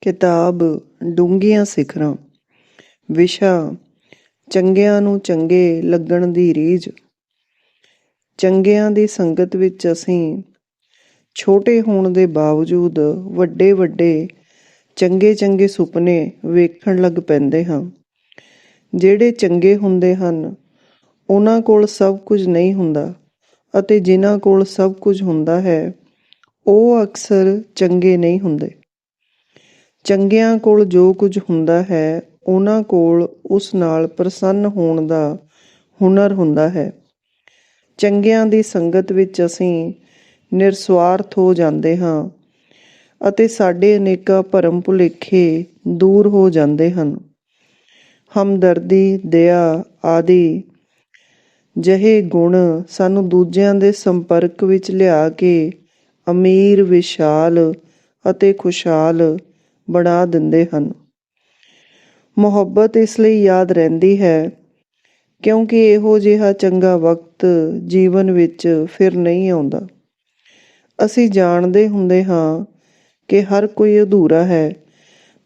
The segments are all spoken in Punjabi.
ਕਿਤਾਬ ਡੂੰਘੀਆਂ ਸਿਖਰਾਂ। ਵਿਸ਼ਾ ਚੰਗਿਆਂ ਨੂੰ ਚੰਗੇ ਲੱਗਣ ਦੀ ਰੀਝ। ਚੰਗਿਆਂ ਦੀ ਸੰਗਤ ਵਿੱਚ ਅਸੀਂ ਛੋਟੇ ਹੋਣ ਦੇ ਬਾਵਜੂਦ ਵੱਡੇ ਵੱਡੇ ਚੰਗੇ ਚੰਗੇ ਸੁਪਨੇ ਵੇਖਣ ਲੱਗ ਪੈਂਦੇ ਹਾਂ। ਜਿਹੜੇ ਚੰਗੇ ਹੁੰਦੇ ਹਨ ਉਹਨਾਂ ਕੋਲ ਸਭ ਕੁਝ ਨਹੀਂ ਹੁੰਦਾ, ਅਤੇ ਜਿਨ੍ਹਾਂ ਕੋਲ ਸਭ ਕੁਝ ਹੁੰਦਾ ਹੈ ਉਹ ਅਕਸਰ ਚੰਗੇ ਨਹੀਂ ਹੁੰਦੇ। ਚੰਗਿਆਂ ਕੋਲ ਜੋ ਕੁਝ ਹੁੰਦਾ ਹੈ ਉਹਨਾਂ ਕੋਲ ਉਸ ਨਾਲ ਪ੍ਰਸੰਨ ਹੋਣ ਦਾ ਹੁਨਰ ਹੁੰਦਾ ਹੈ। ਚੰਗਿਆਂ ਦੀ ਸੰਗਤ ਵਿੱਚ ਅਸੀਂ ਨਿਰਸਵਾਰਥ ਹੋ ਜਾਂਦੇ ਹਾਂ ਅਤੇ ਸਾਡੇ ਅਨੇਕਾਂ ਭਰਮ ਭੁਲੇਖੇ ਦੂਰ ਹੋ ਜਾਂਦੇ ਹਨ। ਹਮਦਰਦੀ, ਦਇਆ ਆਦਿ ਜਿਹੇ ਗੁਣ ਸਾਨੂੰ ਦੂਜਿਆਂ ਦੇ ਸੰਪਰਕ ਵਿੱਚ ਲਿਆ ਕੇ ਅਮੀਰ, ਵਿਸ਼ਾਲ ਅਤੇ ਖੁਸ਼ਹਾਲ ਬਣਾ ਦਿੰਦੇ ਹਨ। ਮੁਹੱਬਤ ਇਸ ਲਈ ਯਾਦ ਰਹਿੰਦੀ ਹੈ ਕਿਉਂਕਿ ਇਹੋ ਜਿਹਾ ਚੰਗਾ ਵਕਤ ਜੀਵਨ ਵਿੱਚ ਫਿਰ ਨਹੀਂ ਆਉਂਦਾ। ਅਸੀਂ ਜਾਣਦੇ ਹੁੰਦੇ ਹਾਂ ਕਿ ਹਰ ਕੋਈ ਅਧੂਰਾ ਹੈ,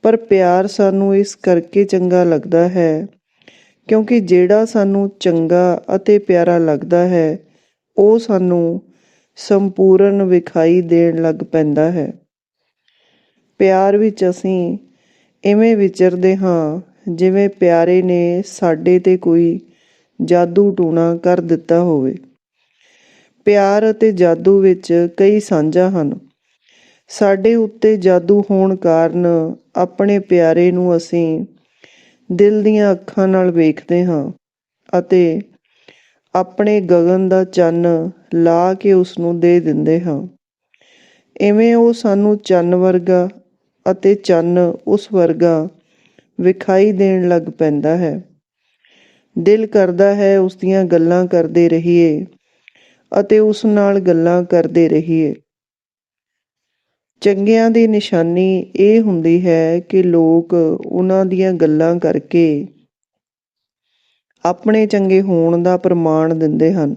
ਪਰ ਪਿਆਰ ਸਾਨੂੰ ਇਸ ਕਰਕੇ ਚੰਗਾ ਲੱਗਦਾ ਹੈ ਕਿਉਂਕਿ ਜਿਹੜਾ ਸਾਨੂੰ ਚੰਗਾ ਅਤੇ ਪਿਆਰਾ ਲੱਗਦਾ ਹੈ ਉਹ ਸਾਨੂੰ ਸੰਪੂਰਨ ਵਿਖਾਈ ਦੇਣ ਲੱਗ ਪੈਂਦਾ ਹੈ। ਪਿਆਰ ਵਿੱਚ ਅਸੀਂ ਇਵੇਂ ਵਿਚਰਦੇ ਹਾਂ ਜਿਵੇਂ ਪਿਆਰੇ ਨੇ ਸਾਡੇ 'ਤੇ ਕੋਈ ਜਾਦੂ ਟੂਣਾ ਕਰ ਦਿੱਤਾ ਹੋਵੇ। ਪਿਆਰ ਅਤੇ ਜਾਦੂ ਵਿੱਚ ਕਈ ਸਾਂਝਾਂ ਹਨ। ਸਾਡੇ ਉੱਤੇ ਜਾਦੂ ਹੋਣ ਕਾਰਨ ਆਪਣੇ ਪਿਆਰੇ ਨੂੰ ਅਸੀਂ ਦਿਲ ਦੀਆਂ ਅੱਖਾਂ ਨਾਲ ਵੇਖਦੇ ਹਾਂ ਅਤੇ ਆਪਣੇ ਗਗਨ ਦਾ ਚੰਨ ਲਾ ਕੇ ਉਸਨੂੰ ਦੇ ਦਿੰਦੇ ਹਾਂ। ਇਵੇਂ ਉਹ ਸਾਨੂੰ ਚੰਨ ਵਰਗਾ ਅਤੇ ਚੰਨ ਉਸ ਵਰਗਾ ਵਿਖਾਈ ਦੇਣ ਲੱਗ ਪੈਂਦਾ ਹੈ। ਦਿਲ ਕਰਦਾ ਹੈ ਉਸ ਦੀਆਂ ਗੱਲਾਂ ਕਰਦੇ ਰਹੀਏ ਅਤੇ ਉਸ ਨਾਲ ਗੱਲਾਂ ਕਰਦੇ ਰਹੀਏ। ਚੰਗਿਆਂ ਦੀ ਨਿਸ਼ਾਨੀ ਇਹ ਹੁੰਦੀ ਹੈ ਕਿ ਲੋਕ ਉਹਨਾਂ ਦੀਆਂ ਗੱਲਾਂ ਕਰਕੇ ਆਪਣੇ ਚੰਗੇ ਹੋਣ ਦਾ ਪ੍ਰਮਾਣ ਦਿੰਦੇ ਹਨ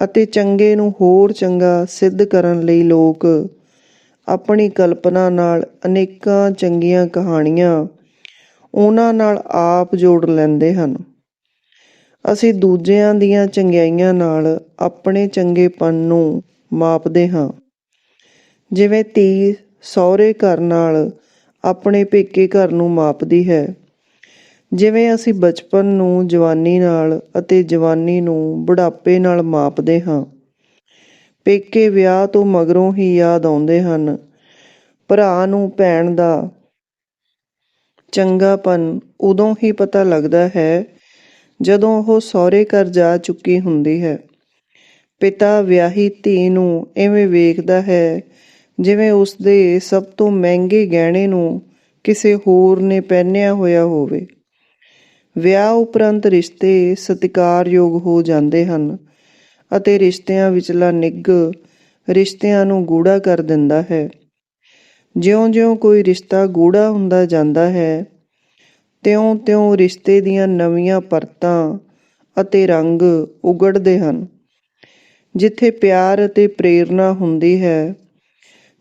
ਅਤੇ ਚੰਗੇ ਨੂੰ ਹੋਰ ਚੰਗਾ ਸਿੱਧ ਕਰਨ ਲਈ ਲੋਕ ਆਪਣੀ ਕਲਪਨਾ ਨਾਲ ਅਨੇਕਾਂ ਚੰਗੀਆਂ ਕਹਾਣੀਆਂ ਉਹਨਾਂ ਨਾਲ ਆਪ ਜੋੜ ਲੈਂਦੇ ਹਨ। ਅਸੀਂ ਦੂਜਿਆਂ ਦੀਆਂ ਚੰਗਿਆਈਆਂ ਨਾਲ ਆਪਣੇ ਚੰਗੇਪਨ ਨੂੰ ਮਾਪਦੇ ਹਾਂ, ਜਿਵੇਂ ਧੀ ਸਹੁਰੇ ਘਰ ਨਾਲ ਆਪਣੇ ਪੇਕੇ ਘਰ ਨੂੰ ਮਾਪਦੀ ਹੈ। ਜਿਵੇਂ ਅਸੀਂ ਬਚਪਨ ਨੂੰ ਜਵਾਨੀ ਨਾਲ ਅਤੇ ਜਵਾਨੀ ਨੂੰ ਬੁਢਾਪੇ ਨਾਲ ਮਾਪਦੇ ਹਾਂ। ਪੇਕੇ ਵਿਆਹ ਤੋਂ ਮਗਰੋਂ ਹੀ ਯਾਦ ਆਉਂਦੇ ਹਨ। ਭਰਾ ਨੂੰ ਭੈਣ ਦਾ ਚੰਗਾਪਨ ਉਦੋਂ ਹੀ ਪਤਾ ਲੱਗਦਾ ਹੈ ਜਦੋਂ ਉਹ ਸਹੁਰੇ ਘਰ ਜਾ ਚੁੱਕੀ ਹੁੰਦੀ ਹੈ। ਪਿਤਾ ਵਿਆਹੀ ਧੀ ਨੂੰ ਇਵੇਂ ਵੇਖਦਾ ਹੈ ਜਿਵੇਂ ਉਸਦੇ ਸਭ ਤੋਂ ਮਹਿੰਗੇ ਗਹਿਣੇ ਨੂੰ ਕਿਸੇ ਹੋਰ ਨੇ ਪਹਿਨਿਆ ਹੋਇਆ ਹੋਵੇ। ਵਿਆਹ ਉਪਰੰਤ ਰਿਸ਼ਤੇ ਸਤਿਕਾਰਯੋਗ ਹੋ ਜਾਂਦੇ ਹਨ ਅਤੇ ਰਿਸ਼ਤਿਆਂ ਵਿਚਲਾ ਨਿੱਘ ਰਿਸ਼ਤਿਆਂ ਨੂੰ ਗੂੜ੍ਹਾ ਕਰ ਦਿੰਦਾ ਹੈ। ਜਿਉਂ-ਜਿਉਂ ਕੋਈ ਰਿਸ਼ਤਾ ਗੂੜ੍ਹਾ ਹੁੰਦਾ ਜਾਂਦਾ ਹੈ ਤਿਉਂ-ਤਿਉਂ ਰਿਸ਼ਤੇ ਦੀਆਂ ਨਵੀਆਂ ਪਰਤਾਂ ਅਤੇ ਰੰਗ ਉਘੜਦੇ ਹਨ। ਜਿੱਥੇ ਪਿਆਰ ਅਤੇ ਪ੍ਰੇਰਨਾ ਹੁੰਦੀ ਹੈ,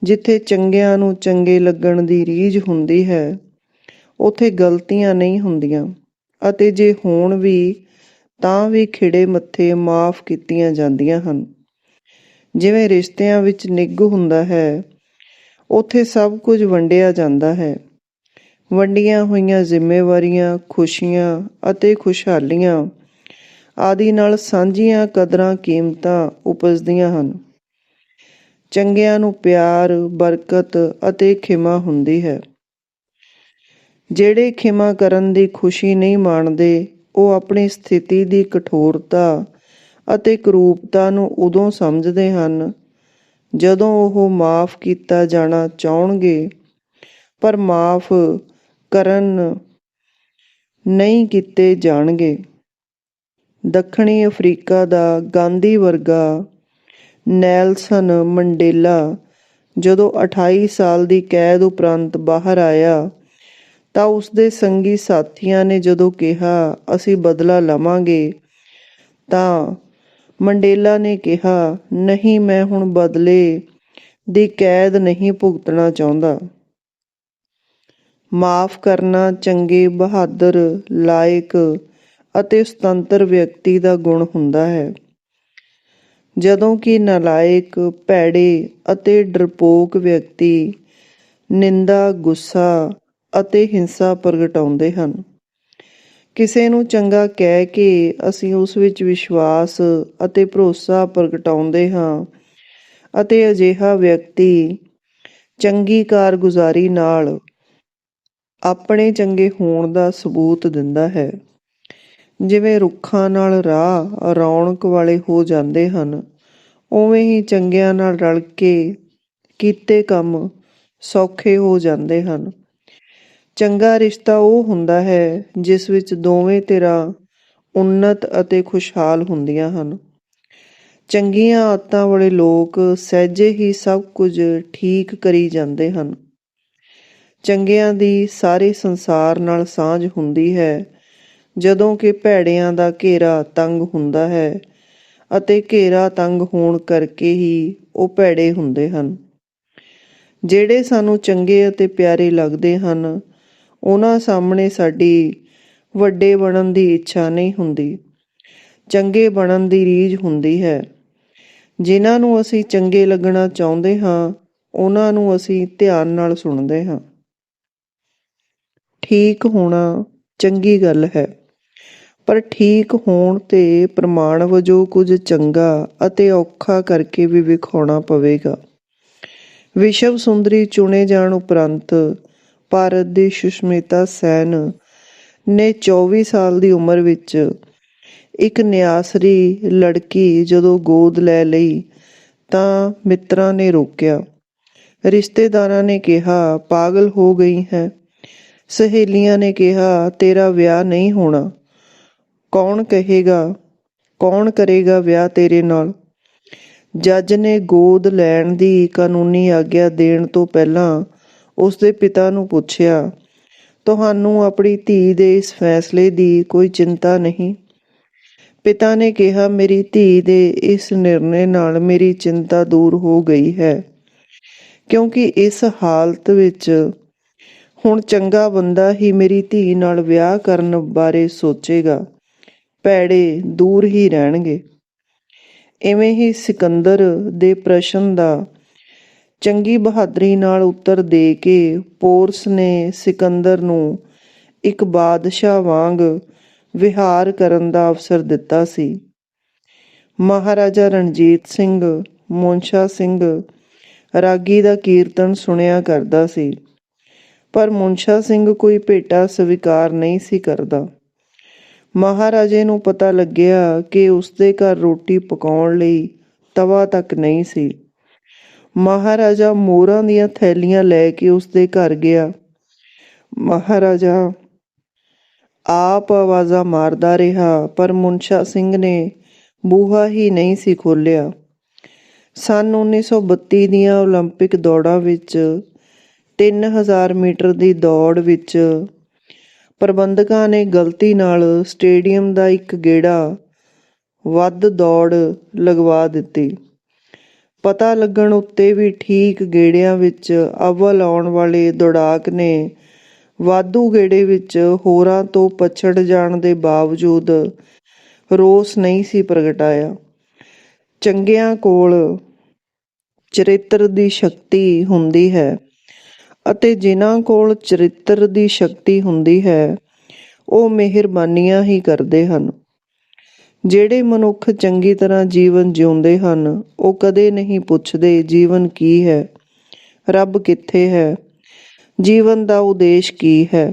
ਜਿੱਥੇ ਚੰਗਿਆਂ ਨੂੰ ਚੰਗੇ ਲੱਗਣ ਦੀ ਰੀਝ ਹੁੰਦੀ ਹੈ, ਉੱਥੇ ਗਲਤੀਆਂ ਨਹੀਂ ਹੁੰਦੀਆਂ ਅਤੇ ਜੇ ਹੋਣ ਵੀ ਤਾਂ ਵੀ ਖਿੜੇ ਮੱਥੇ ਮਾਫ਼ ਕੀਤੀਆਂ ਜਾਂਦੀਆਂ ਹਨ। ਜਿਵੇਂ ਰਿਸ਼ਤਿਆਂ ਵਿੱਚ ਨਿੱਘ ਹੁੰਦਾ ਹੈ ਉੱਥੇ ਸਭ ਕੁਝ ਵੰਡਿਆ ਜਾਂਦਾ ਹੈ। ਵੰਡੀਆਂ ਹੋਈਆਂ ਜ਼ਿੰਮੇਵਾਰੀਆਂ, ਖੁਸ਼ੀਆਂ ਅਤੇ ਖੁਸ਼ਹਾਲੀਆਂ ਆਦਿ ਨਾਲ ਸਾਂਝੀਆਂ ਕਦਰਾਂ ਕੀਮਤਾਂ ਉਪਜਦੀਆਂ ਹਨ। ਚੰਗਿਆਂ ਨੂੰ ਪਿਆਰ, ਬਰਕਤ ਅਤੇ ਖਿਮਾ ਹੁੰਦੀ ਹੈ। ਜਿਹੜੇ ਖਿਮਾ ਕਰਨ ਦੀ ਖੁਸ਼ੀ ਨਹੀਂ ਮਾਣਦੇ ਉਹ ਆਪਣੀ ਸਥਿਤੀ ਦੀ ਕਠੋਰਤਾ ਅਤੇ ਕਰੂਪਤਾ ਨੂੰ ਉਦੋਂ ਸਮਝਦੇ ਹਨ ਜਦੋਂ ਉਹ ਮਾਫ਼ ਕੀਤਾ ਜਾਣਾ ਚਾਹੁਣਗੇ ਪਰ ਮਾਫ਼ ਕਰਨ ਨਹੀਂ ਕੀਤੇ ਜਾਣਗੇ। ਦੱਖਣੀ ਅਫਰੀਕਾ ਦਾ ਗਾਂਧੀ ਵਰਗਾ ਨੈਲਸਨ ਮੰਡੇਲਾ ਜਦੋਂ 28 ਸਾਲ ਦੀ ਕੈਦ ਉਪਰੰਤ ਬਾਹਰ ਆਇਆ ਤਾਂ ਉਸਦੇ ਸੰਗੀ ਸਾਥੀਆਂ ਨੇ ਜਦੋਂ ਕਿਹਾ ਅਸੀਂ ਬਦਲਾ ਲਵਾਂਗੇ ਤਾਂ ਮੰਡੇਲਾ ਨੇ ਕਿਹਾ ਨਹੀਂ, ਮੈਂ ਹੁਣ ਬਦਲੇ ਦੀ ਕੈਦ ਨਹੀਂ ਭੁਗਤਣਾ ਚਾਹੁੰਦਾ। ਮਾਫ਼ ਕਰਨਾ ਚੰਗੇ, ਬਹਾਦਰ, ਲਾਇਕ ਅਤੇ ਸੁਤੰਤਰ ਵਿਅਕਤੀ ਦਾ ਗੁਣ ਹੁੰਦਾ ਹੈ, ਜਦੋਂ ਕਿ ਨਾਲਾਇਕ, ਭੈੜੇ ਅਤੇ ਡਰਪੋਕ ਵਿਅਕਤੀ ਨਿੰਦਾ, ਗੁੱਸਾ ਅਤੇ ਹਿੰਸਾ ਪ੍ਰਗਟਾਉਂਦੇ ਹਨ। ਕਿਸੇ ਨੂੰ ਚੰਗਾ ਕਹਿ ਕੇ ਅਸੀਂ ਉਸ ਵਿੱਚ ਵਿਸ਼ਵਾਸ ਅਤੇ ਭਰੋਸਾ ਪ੍ਰਗਟਾਉਂਦੇ ਹਾਂ ਅਤੇ ਅਜਿਹਾ ਵਿਅਕਤੀ ਚੰਗੀ ਕਾਰਗੁਜ਼ਾਰੀ ਨਾਲ ਆਪਣੇ ਚੰਗੇ ਹੋਣ ਦਾ ਸਬੂਤ ਦਿੰਦਾ ਹੈ। ਜਿਵੇਂ ਰੁੱਖਾਂ ਨਾਲ ਰਾਹ ਰੌਣਕ ਵਾਲੇ ਹੋ ਜਾਂਦੇ ਹਨ, ਉਵੇਂ ਹੀ ਚੰਗਿਆਂ ਨਾਲ ਰਲ ਕੇ ਕੀਤੇ ਕੰਮ ਸੌਖੇ ਹੋ ਜਾਂਦੇ ਹਨ। ਚੰਗਾ ਰਿਸ਼ਤਾ ਉਹ ਹੁੰਦਾ ਹੈ ਜਿਸ ਵਿੱਚ ਦੋਵੇਂ ਧਿਰਾਂ ਉੱਨਤ ਅਤੇ ਖੁਸ਼ਹਾਲ ਹੁੰਦੀਆਂ ਹਨ। ਚੰਗੀਆਂ ਆਦਤਾਂ ਵਾਲੇ ਲੋਕ ਸਹਿਜੇ ਹੀ ਸਭ ਕੁਝ ਠੀਕ ਕਰੀ ਜਾਂਦੇ ਹਨ। ਚੰਗਿਆਂ ਦੀ ਸਾਰੇ ਸੰਸਾਰ ਨਾਲ ਸਾਂਝ ਹੁੰਦੀ ਹੈ, ਜਦੋਂ ਕਿ ਭੈੜਿਆਂ ਦਾ ਘੇਰਾ ਤੰਗ ਹੁੰਦਾ ਹੈ ਅਤੇ ਘੇਰਾ ਤੰਗ ਹੋਣ ਕਰਕੇ ਹੀ ਉਹ ਭੈੜੇ ਹੁੰਦੇ ਹਨ। ਜਿਹੜੇ ਸਾਨੂੰ ਚੰਗੇ ਅਤੇ ਪਿਆਰੇ ਲੱਗਦੇ ਹਨ, ਉਹਨਾਂ ਸਾਹਮਣੇ ਸਾਡੀ ਵੱਡੇ ਬਣਨ ਦੀ ਇੱਛਾ ਨਹੀਂ ਹੁੰਦੀ, ਚੰਗੇ ਬਣਨ ਦੀ ਰੀਝ ਹੁੰਦੀ ਹੈ। ਜਿਨ੍ਹਾਂ ਨੂੰ ਅਸੀਂ ਚੰਗੇ ਲੱਗਣਾ ਚਾਹੁੰਦੇ ਹਾਂ, ਉਹਨਾਂ ਨੂੰ ਅਸੀਂ ਧਿਆਨ ਨਾਲ ਸੁਣਦੇ ਹਾਂ। ਠੀਕ ਹੋਣਾ ਚੰਗੀ ਗੱਲ ਹੈ, ਪਰ ਠੀਕ ਹੋਣ 'ਤੇ ਪ੍ਰਮਾਣ ਵਜੋਂ ਕੁਝ ਚੰਗਾ ਅਤੇ ਔਖਾ ਕਰਕੇ ਵੀ ਵਿਖਾਉਣਾ ਪਵੇਗਾ। ਵਿਸ਼ਵ ਸੁੰਦਰੀ ਚੁਣੇ ਜਾਣ ਉਪਰੰਤ ਭਾਰਤ ਦੀ ਸੁਸ਼ਮਿਤਾ ਸੈਨ ਨੇ 24 ਸਾਲ ਦੀ ਉਮਰ ਵਿੱਚ ਇੱਕ ਨਿਆਸਰੀ ਲੜਕੀ ਜਦੋਂ ਗੋਦ ਲੈ ਲਈ ਤਾਂ ਮਿੱਤਰਾਂ ਨੇ ਰੋਕਿਆ। ਰਿਸ਼ਤੇਦਾਰਾਂ ਨੇ ਕਿਹਾ ਪਾਗਲ ਹੋ ਗਈ ਹੈ। ਸਹੇਲੀਆਂ ਨੇ ਕਿਹਾ ਤੇਰਾ ਵਿਆਹ ਨਹੀਂ ਹੋਣਾ। ਕੌਣ ਕਰੇਗਾ ਵਿਆਹ ਤੇਰੇ ਨਾਲ। ਜੱਜ ਨੇ ਗੋਦ ਲੈਣ ਦੀ ਕਾਨੂੰਨੀ ਆਗਿਆ ਦੇਣ ਤੋਂ ਪਹਿਲਾਂ ਉਸਦੇ ਪਿਤਾ ਨੂੰ ਪੁੱਛਿਆ, ਤੁਹਾਨੂੰ ਆਪਣੀ ਧੀ ਦੇ ਇਸ ਫੈਸਲੇ ਦੀ ਕੋਈ ਚਿੰਤਾ ਨਹੀਂ? ਪਿਤਾ ਨੇ ਕਿਹਾ ਮੇਰੀ ਧੀ ਦੇ ਇਸ ਨਿਰਣੇ ਨਾਲ ਮੇਰੀ ਚਿੰਤਾ ਦੂਰ ਹੋ ਗਈ ਹੈ, ਕਿਉਂਕਿ ਇਸ ਹਾਲਤ ਵਿੱਚ ਹੁਣ ਚੰਗਾ ਬੰਦਾ ਹੀ ਮੇਰੀ ਧੀ ਨਾਲ ਵਿਆਹ ਕਰਨ ਬਾਰੇ ਸੋਚੇਗਾ, ਭੈੜੇ ਦੂਰ ਹੀ ਰਹਿਣਗੇ। ਇਵੇਂ ਹੀ ਸਿਕੰਦਰ ਦੇ ਪ੍ਰਸ਼ਨ ਦਾ ਚੰਗੀ ਬਹਾਦਰੀ ਨਾਲ ਉੱਤਰ ਦੇ ਕੇ ਪੋਰਸ ਨੇ ਸਿਕੰਦਰ ਨੂੰ ਇੱਕ ਬਾਦਸ਼ਾਹ ਵਾਂਗ ਵਿਹਾਰ ਕਰਨ ਦਾ ਅਵਸਰ ਦਿੱਤਾ ਸੀ। ਮਹਾਰਾਜਾ ਰਣਜੀਤ ਸਿੰਘ ਮੁਨਸ਼ਾ ਸਿੰਘ ਰਾਗੀ ਦਾ ਕੀਰਤਨ ਸੁਣਿਆ ਕਰਦਾ ਸੀ, ਪਰ ਮੁਨਸ਼ਾ ਸਿੰਘ ਕੋਈ ਭੇਟਾ ਸਵੀਕਾਰ ਨਹੀਂ ਸੀ ਕਰਦਾ। ਮਹਾਰਾਜੇ ਨੂੰ ਪਤਾ ਲੱਗਿਆ ਕਿ ਉਸਦੇ ਘਰ ਰੋਟੀ ਪਕਾਉਣ ਲਈ ਤਵਾ ਤੱਕ ਨਹੀਂ ਸੀ। ਮਹਾਰਾਜਾ ਮੋਹਰਾਂ ਦੀਆਂ ਥੈਲੀਆਂ ਲੈ ਕੇ ਉਸਦੇ ਘਰ ਗਿਆ। ਮਹਾਰਾਜਾ ਆਪ ਆਵਾਜ਼ਾਂ ਮਾਰਦਾ ਰਿਹਾ, ਪਰ ਮੁਨਸ਼ਾ ਸਿੰਘ ਨੇ ਬੂਹਾ ਹੀ ਨਹੀਂ ਸੀ ਖੋਲ੍ਹਿਆ। ਸੰਨ 1932 ਦੀਆਂ ਓਲੰਪਿਕ ਦੌੜਾਂ ਵਿੱਚ 3000 ਮੀਟਰ ਦੀ ਦੌੜ ਵਿੱਚ ਪ੍ਰਬੰਧਕਾਂ ਨੇ ਗਲਤੀ ਨਾਲ ਸਟੇਡੀਅਮ ਦਾ ਇੱਕ ਗੇੜਾ ਵੱਧ ਦੌੜ ਲਗਵਾ ਦਿੱਤੀ। ਪਤਾ ਲੱਗਣ ਉੱਤੇ ਵੀ ਠੀਕ ਗੇੜਿਆਂ ਵਿੱਚ ਅੱਵਲ ਆਉਣ ਵਾਲੇ ਦੌੜਾਕ ਨੇ ਵਾਧੂ ਗੇੜੇ ਵਿੱਚ ਹੋਰਾਂ ਤੋਂ ਪਛੜ ਜਾਣ ਦੇ ਬਾਵਜੂਦ ਰੋਸ ਨਹੀਂ ਸੀ ਪ੍ਰਗਟਾਇਆ। ਚੰਗਿਆਂ ਕੋਲ ਚਰਿੱਤਰ ਦੀ ਸ਼ਕਤੀ ਹੁੰਦੀ ਹੈ ਅਤੇ ਜਿਨ੍ਹਾਂ ਕੋਲ ਚਰਿੱਤਰ ਦੀ ਸ਼ਕਤੀ ਹੁੰਦੀ ਹੈ ਉਹ ਮਿਹਰਬਾਨੀਆਂ ਹੀ ਕਰਦੇ ਹਨ। ਜਿਹੜੇ ਮਨੁੱਖ ਚੰਗੀ ਤਰ੍ਹਾਂ ਜੀਵਨ ਜਿਉਂਦੇ ਹਨ ਉਹ ਕਦੇ ਨਹੀਂ ਪੁੱਛਦੇ ਜੀਵਨ ਕੀ ਹੈ, ਰੱਬ ਕਿੱਥੇ ਹੈ, ਜੀਵਨ ਦਾ ਉਦੇਸ਼ ਕੀ ਹੈ।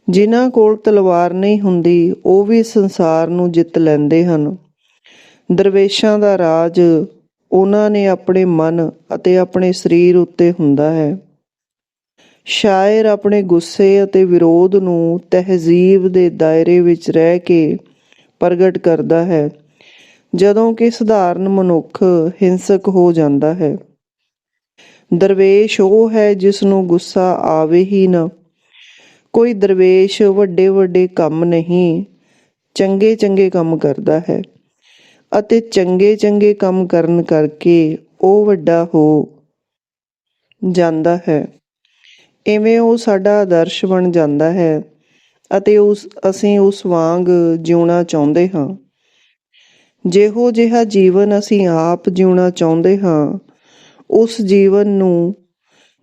ਜਿਨ੍ਹਾਂ ਕੋਲ ਤਲਵਾਰ ਨਹੀਂ ਹੁੰਦੀ ਉਹ ਵੀ ਸੰਸਾਰ ਨੂੰ ਜਿੱਤ ਲੈਂਦੇ ਹਨ। ਦਰਵੇਸ਼ਾਂ ਦਾ ਰਾਜ ਉਹਨਾਂ ਨੇ ਆਪਣੇ ਮਨ ਅਤੇ ਆਪਣੇ ਸਰੀਰ ਉੱਤੇ ਹੁੰਦਾ ਹੈ। ਸ਼ਾਇਰ ਆਪਣੇ ਗੁੱਸੇ ਅਤੇ ਵਿਰੋਧ ਨੂੰ ਤਹਿਜ਼ੀਬ ਦੇ ਦਾਇਰੇ ਵਿੱਚ ਰਹਿ ਕੇ ਪ੍ਰਗਟ ਕਰਦਾ ਹੈ, ਜਦੋਂ ਕਿ ਸਧਾਰਨ ਮਨੁੱਖ ਹਿੰਸਕ ਹੋ ਜਾਂਦਾ ਹੈ। ਦਰਵੇਸ਼ ਉਹ ਹੈ ਜਿਸ ਨੂੰ ਗੁੱਸਾ ਆਵੇ ਹੀ ਨਾ। ਕੋਈ ਦਰਵੇਸ਼ ਵੱਡੇ ਵੱਡੇ ਕੰਮ ਨਹੀਂ, ਚੰਗੇ ਚੰਗੇ ਕੰਮ ਕਰਦਾ ਹੈ ਅਤੇ ਚੰਗੇ ਚੰਗੇ ਕੰਮ ਕਰਨ ਕਰਕੇ ਉਹ ਵੱਡਾ ਹੋ ਜਾਂਦਾ ਹੈ। ਇਵੇਂ ਉਹ ਸਾਡਾ ਆਦਰਸ਼ ਬਣ ਜਾਂਦਾ ਹੈ ਅਤੇ ਅਸੀਂ ਉਸ ਵਾਂਗ ਜਿਉਣਾ ਚਾਹੁੰਦੇ ਹਾਂ। ਜਿਹੋ ਜਿਹਾ ਜੀਵਨ ਅਸੀਂ ਆਪ ਜਿਉਣਾ ਚਾਹੁੰਦੇ ਹਾਂ, ਉਸ ਜੀਵਨ ਨੂੰ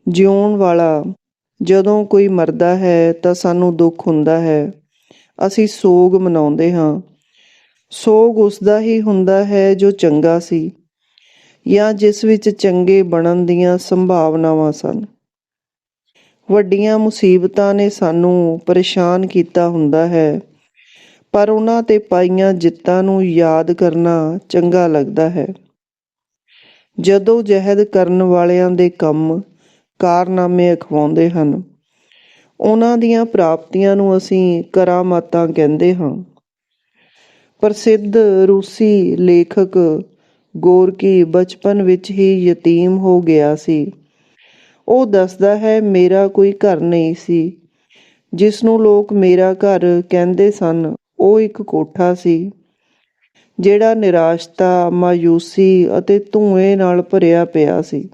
ਜਿਉਣ ਵਾਲਾ ਜਦੋਂ ਕੋਈ ਮਰਦਾ ਹੈ ਤਾਂ ਸਾਨੂੰ ਦੁੱਖ ਹੁੰਦਾ ਹੈ। ਅਸੀਂ ਸੋਗ ਮਨਾਉਂਦੇ ਹਾਂ। ਸੋਗ ਉਸ ਦਾ ਹੀ ਹੁੰਦਾ ਹੈ ਜੋ ਚੰਗਾ ਸੀ ਜਾਂ ਜਿਸ ਵਿੱਚ ਚੰਗੇ ਬਣਨ ਦੀਆਂ ਸੰਭਾਵਨਾਵਾਂ ਸਨ। ਵੱਡੀਆਂ ਮੁਸੀਬਤਾਂ ਨੇ ਸਾਨੂੰ ਪਰੇਸ਼ਾਨ ਕੀਤਾ ਹੁੰਦਾ ਹੈ, ਪਰ ਉਹਨਾਂ 'ਤੇ ਪਾਈਆਂ ਜਿੱਤਾਂ ਨੂੰ ਯਾਦ ਕਰਨਾ ਚੰਗਾ ਲੱਗਦਾ ਹੈ। ਜਦੋਂ ਜਹਿਦ ਕਰਨ ਵਾਲਿਆਂ ਦੇ ਕੰਮ ਕਾਰਨਾਮੇ ਅਖਵਾਉਂਦੇ ਹਨ, ਉਹਨਾਂ ਦੀਆਂ ਪ੍ਰਾਪਤੀਆਂ ਨੂੰ ਅਸੀਂ ਕਰਾਮਾਤਾਂ ਕਹਿੰਦੇ ਹਾਂ। ਪ੍ਰਸਿੱਧ ਰੂਸੀ ਲੇਖਕ ਗੋਰਕੀ ਬਚਪਨ ਵਿੱਚ ਹੀ ਯਤੀਮ ਹੋ ਗਿਆ ਸੀ। ਉਹ ਦੱਸਦਾ ਹੈ, ਮੇਰਾ ਕੋਈ ਘਰ ਨਹੀਂ ਸੀ। ਜਿਸ ਨੂੰ ਲੋਕ ਮੇਰਾ ਘਰ ਕਹਿੰਦੇ ਸਨ, ਉਹ ਇੱਕ ਕੋਠਾ ਸੀ ਜਿਹੜਾ ਨਿਰਾਸ਼ਤਾ, ਮਾਯੂਸੀ ਅਤੇ ਧੂਏ ਨਾਲ ਭਰਿਆ ਪਿਆ ਸੀ।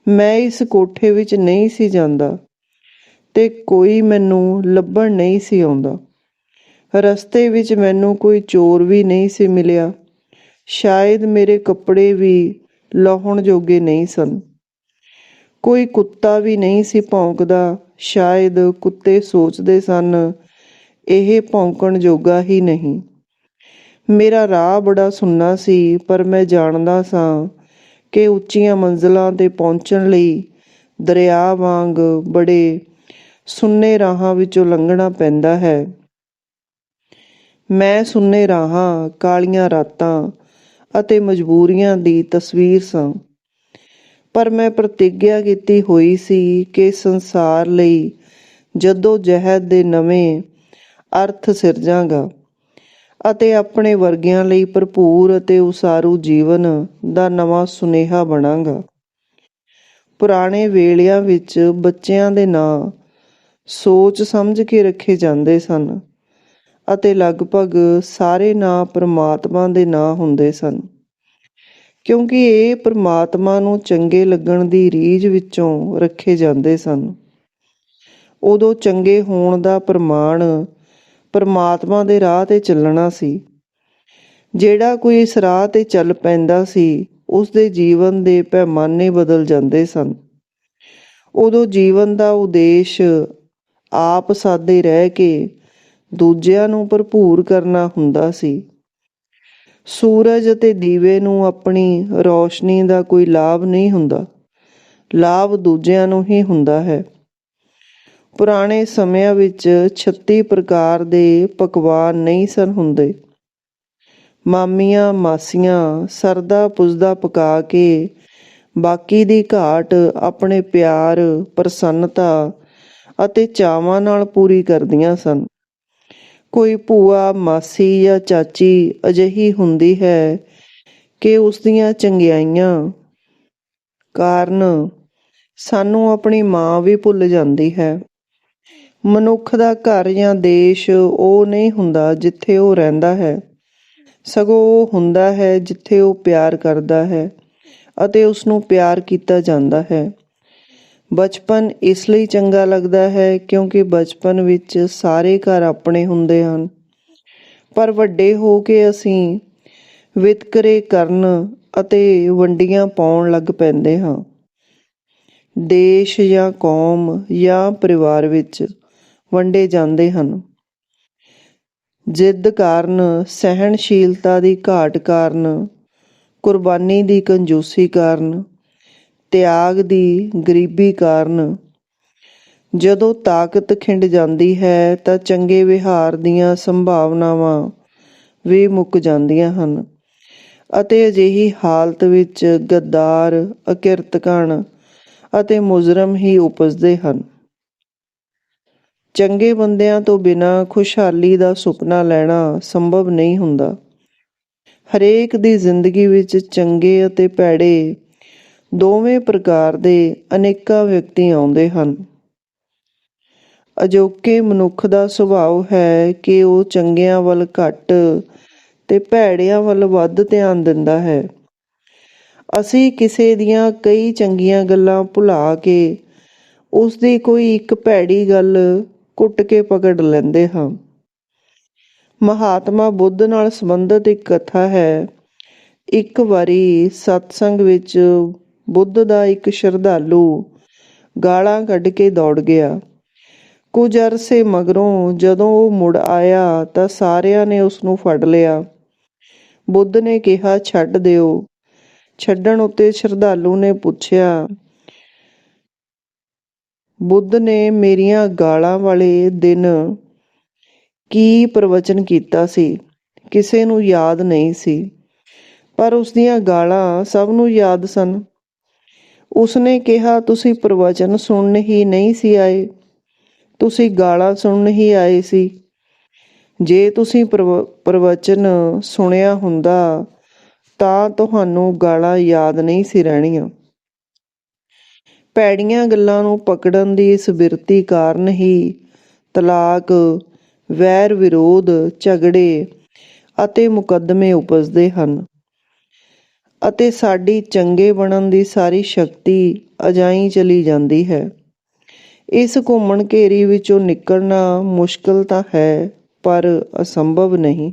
ਮੈਂ ਇਸ ਕੋਠੇ ਵਿੱਚ ਨਹੀਂ ਸੀ ਜਾਂਦਾ ਤੇ ਕੋਈ ਮੈਨੂੰ ਲੱਭਣ ਨਹੀਂ ਸੀ ਆਉਂਦਾ। ਰਸਤੇ ਵਿੱਚ ਮੈਨੂੰ ਕੋਈ ਚੋਰ ਵੀ ਨਹੀਂ ਸੀ ਮਿਲਿਆ। ਸ਼ਾਇਦ ਮੇਰੇ ਕੱਪੜੇ ਵੀ ਲਾਹੁਣ ਜੋਗੇ ਨਹੀਂ ਸਨ। ਕੋਈ ਕੁੱਤਾ ਵੀ ਨਹੀਂ ਸੀ ਭੌਂਕਦਾ। ਸ਼ਾਇਦ ਕੁੱਤੇ ਸੋਚਦੇ ਸਨ, ਇਹ ਭੌਂਕਣ ਜੋਗਾ ਹੀ ਨਹੀਂ। ਮੇਰਾ ਰਾਹ ਬੜਾ ਸੁੰਨਾ ਸੀ, ਪਰ ਮੈਂ ਜਾਣਦਾ ਸਾਂ ਕਿ ਉੱਚੀਆਂ ਮੰਜ਼ਲਾਂ 'ਤੇ ਪਹੁੰਚਣ ਲਈ ਦਰਿਆ ਵਾਂਗ ਬੜੇ ਸੁੰਨੇ ਰਾਹਾਂ ਵਿੱਚੋਂ ਲੰਘਣਾ ਪੈਂਦਾ ਹੈ। ਮੈਂ ਸੁੰਨੇ ਰਾਹਾਂ, ਕਾਲੀਆਂ ਰਾਤਾਂ ਅਤੇ ਮਜਬੂਰੀਆਂ ਦੀ ਤਸਵੀਰ ਸਾਂ, ਪਰ ਮੈਂ ਪ੍ਰਤਿੱਗਿਆ ਕੀਤੀ ਹੋਈ ਸੀ ਕਿ ਸੰਸਾਰ ਲਈ ਜੱਦੋ-ਜਹਿਦ ਦੇ ਨਵੇਂ ਅਰਥ ਸਿਰਜਾਂਗਾ ਅਤੇ ਆਪਣੇ ਵਰਗਿਆਂ ਲਈ ਭਰਪੂਰ ਅਤੇ ਉਸਾਰੂ ਜੀਵਨ ਦਾ ਨਵਾਂ ਸੁਨੇਹਾ ਬਣਾਂਗਾ। ਪੁਰਾਣੇ ਵੇਲਿਆਂ ਵਿੱਚ ਬੱਚਿਆਂ ਦੇ ਨਾਂ ਸੋਚ ਸਮਝ ਕੇ ਰੱਖੇ ਜਾਂਦੇ ਸਨ ਅਤੇ ਲਗਭਗ ਸਾਰੇ ਨਾਂ ਪਰਮਾਤਮਾ ਦੇ ਨਾਂ ਹੁੰਦੇ ਸਨ, ਕਿਉਂਕਿ ਇਹ ਪਰਮਾਤਮਾ ਨੂੰ ਚੰਗੇ ਲੱਗਣ ਦੀ ਰੀਝ ਵਿੱਚੋਂ ਰੱਖੇ ਜਾਂਦੇ ਸਨ। ਉਦੋਂ ਚੰਗੇ ਹੋਣ ਦਾ ਪ੍ਰਮਾਣ ਪਰਮਾਤਮਾ ਦੇ ਰਾਹ 'ਤੇ ਚੱਲਣਾ ਸੀ। ਜਿਹੜਾ ਕੋਈ ਇਸ ਰਾਹ 'ਤੇ ਚੱਲ ਪੈਂਦਾ ਸੀ, ਉਸਦੇ ਜੀਵਨ ਦੇ ਪੈਮਾਨੇ ਬਦਲ ਜਾਂਦੇ ਸਨ। ਉਦੋਂ ਜੀਵਨ ਦਾ ਉਦੇਸ਼ ਆਪ ਸਾਦੇ ਰਹਿ ਕੇ ਦੂਜਿਆਂ ਨੂੰ ਭਰਪੂਰ ਕਰਨਾ ਹੁੰਦਾ ਸੀ। ਸੂਰਜ ਅਤੇ ਦੀਵੇ ਨੂੰ ਆਪਣੀ ਰੌਸ਼ਨੀ ਦਾ ਕੋਈ ਲਾਭ ਨਹੀਂ ਹੁੰਦਾ, ਲਾਭ ਦੂਜਿਆਂ ਨੂੰ ਹੀ ਹੁੰਦਾ ਹੈ। ਪੁਰਾਣੇ ਸਮਿਆਂ ਵਿੱਚ 36 ਪ੍ਰਕਾਰ ਦੇ ਪਕਵਾਨ ਨਹੀਂ ਸਨ ਹੁੰਦੇ। ਮਾਮੀਆਂ ਮਾਸੀਆਂ ਸਰਦਾ ਪੁੱਜਦਾ ਪਕਾ ਕੇ ਬਾਕੀ ਦੀ ਘਾਟ ਆਪਣੇ ਪਿਆਰ, ਪ੍ਰਸੰਨਤਾ ਅਤੇ ਚਾਵਾਂ ਨਾਲ ਪੂਰੀ ਕਰਦੀਆਂ ਸਨ। ਕੋਈ ਭੂਆ, ਮਾਸੀ ਜਾਂ ਚਾਚੀ ਅਜਿਹੀ ਹੁੰਦੀ ਹੈ ਕਿ ਉਸਦੀਆਂ ਚੰਗਿਆਈਆਂ ਕਾਰਨ ਸਾਨੂੰ ਆਪਣੀ ਮਾਂ ਵੀ ਭੁੱਲ ਜਾਂਦੀ ਹੈ। ਮਨੁੱਖ ਦਾ ਘਰ ਜਾਂ ਦੇਸ਼ ਉਹ ਨਹੀਂ ਹੁੰਦਾ ਜਿੱਥੇ ਉਹ ਰਹਿੰਦਾ ਹੈ, ਸਗੋਂ ਉਹ ਹੁੰਦਾ ਹੈ ਜਿੱਥੇ ਉਹ ਪਿਆਰ ਕਰਦਾ ਹੈ ਅਤੇ ਉਸਨੂੰ ਪਿਆਰ ਕੀਤਾ ਜਾਂਦਾ ਹੈ। ਬਚਪਨ ਇਸ ਲਈ ਚੰਗਾ ਲੱਗਦਾ ਹੈ ਕਿਉਂਕਿ ਬਚਪਨ ਵਿੱਚ ਸਾਰੇ ਘਰ ਆਪਣੇ ਹੁੰਦੇ ਹਨ, ਪਰ ਵੱਡੇ ਹੋ ਕੇ ਅਸੀਂ ਵਿਤਕਰੇ ਕਰਨ ਅਤੇ ਵੰਡੀਆਂ ਪਾਉਣ ਲੱਗ ਪੈਂਦੇ ਹਾਂ। ਦੇਸ਼ ਜਾਂ ਕੌਮ ਜਾਂ ਪਰਿਵਾਰ ਵਿੱਚ ਵੰਡੇ ਜਾਂਦੇ ਹਨ। ਜ਼ਿੱਦ ਕਾਰਨ, ਸਹਿਣਸ਼ੀਲਤਾ ਦੀ ਘਾਟ ਕਾਰਨ, ਕੁਰਬਾਨੀ ਦੀ ਕੰਜੂਸੀ ਕਾਰਨ, ਤਿਆਗ ਦੀ ਗਰੀਬੀ ਕਾਰਨ। ਜਦੋਂ ਤਾਕਤ ਖਿੰਡ ਜਾਂਦੀ ਹੈ ਤਾਂ ਚੰਗੇ ਵਿਹਾਰ ਦੀਆਂ ਸੰਭਾਵਨਾਵਾਂ ਵੀ ਮੁੱਕ ਜਾਂਦੀਆਂ ਹਨ ਅਤੇ ਅਜਿਹੀ ਹਾਲਤ ਵਿੱਚ ਗੱਦਾਰ, ਅਕਿਰਤਘਣ ਅਤੇ ਮੁਜਰਮ ਹੀ ਉਪਜਦੇ ਹਨ। ਚੰਗੇ ਬੰਦਿਆਂ ਤੋਂ ਬਿਨਾਂ ਖੁਸ਼ਹਾਲੀ ਦਾ ਸੁਪਨਾ ਲੈਣਾ ਸੰਭਵ ਨਹੀਂ ਹੁੰਦਾ। ਹਰੇਕ ਦੀ ਜ਼ਿੰਦਗੀ ਵਿੱਚ ਚੰਗੇ ਅਤੇ ਭੈੜੇ ਦੋਵੇਂ ਪ੍ਰਕਾਰ ਦੇ ਅਨੇਕਾਂ ਵਿਅਕਤੀ ਆਉਂਦੇ ਹਨ। ਅਜੋਕੇ ਮਨੁੱਖ ਦਾ ਸੁਭਾਅ ਹੈ ਕਿ ਉਹ ਚੰਗਿਆਂ ਵੱਲ ਘੱਟ ਤੇ ਭੈੜਿਆਂ ਵੱਲ ਵੱਧ ਧਿਆਨ ਦਿੰਦਾ ਹੈ। ਅਸੀਂ ਕਿਸੇ ਦੀਆਂ ਕਈ ਚੰਗੀਆਂ ਗੱਲਾਂ ਭੁਲਾ ਕੇ ਉਸ ਦੀ ਕੋਈ ਇੱਕ ਭੈੜੀ ਗੱਲ ਕੁੱਟ ਕੇ ਪਕੜ ਲੈਂਦੇ ਹਾਂ। ਮਹਾਤਮਾ ਬੁੱਧ ਨਾਲ ਸੰਬੰਧਿਤ ਇੱਕ ਕਥਾ ਹੈ। ਇੱਕ ਵਾਰੀ ਸਤਸੰਗ ਵਿੱਚ ਬੁੱਧ ਦਾ ਇੱਕ ਸ਼ਰਧਾਲੂ ਗਾਲਾਂ ਕੱਢ ਕੇ ਦੌੜ ਗਿਆ। ਕੁਝ ਅਰਸੇ ਮਗਰੋਂ ਜਦੋਂ ਉਹ ਮੁੜ ਆਇਆ ਤਾਂ ਸਾਰਿਆਂ ਨੇ ਉਸ ਨੂੰ ਫੜ ਲਿਆ। ਬੁੱਧ ਨੇ ਕਿਹਾ, ਛੱਡ ਦਿਓ। ਛੱਡਣ ਉੱਤੇ ਸ਼ਰਧਾਲੂ ਨੇ ਪੁੱਛਿਆ, ਬੁੱਧ ਨੇ ਮੇਰੀਆਂ ਗਾਲਾਂ ਵਾਲੇ ਦਿਨ ਕੀ ਪ੍ਰਵਚਨ ਕੀਤਾ ਸੀ? ਕਿਸੇ ਨੂੰ ਯਾਦ ਨਹੀਂ ਸੀ, ਪਰ ਉਸਦੀਆਂ ਗਾਲਾਂ ਸਭ ਨੂੰ ਯਾਦ ਸਨ। ਉਸਨੇ ਕਿਹਾ, ਤੁਸੀਂ ਪ੍ਰਵਚਨ ਸੁਣਨ ਹੀ ਨਹੀਂ ਸੀ ਆਏ, ਤੁਸੀਂ ਗਾਲਾਂ ਸੁਣਨ ਹੀ ਆਏ ਸੀ। ਜੇ ਤੁਸੀਂ ਪ੍ਰਵਚਨ ਸੁਣਿਆ ਹੁੰਦਾ ਤਾਂ ਤੁਹਾਨੂੰ ਗਾਲਾਂ ਯਾਦ ਨਹੀਂ ਸੀ ਰਹਿਣੀਆਂ। ਭੈੜੀਆਂ ਗੱਲਾਂ ਨੂੰ ਪਕੜਨ ਦੀ ਇਸ ਬਿਰਤੀ ਕਾਰਨ ਹੀ ਤਲਾਕ, ਵੈਰ ਵਿਰੋਧ, ਝਗੜੇ ਅਤੇ ਮੁਕੱਦਮੇ ਉਪਜਦੇ ਹਨ ਅਤੇ ਸਾਡੀ ਚੰਗੇ ਬਣਨ ਦੀ ਸਾਰੀ ਸ਼ਕਤੀ ਅਜਾਈਂ ਚਲੀ ਜਾਂਦੀ ਹੈ। ਇਸ ਘੁੰਮਣ ਘੇਰੀ ਵਿੱਚੋਂ ਨਿਕਲਣਾ ਮੁਸ਼ਕਲ ਤਾਂ ਹੈ, ਪਰ ਅਸੰਭਵ ਨਹੀਂ।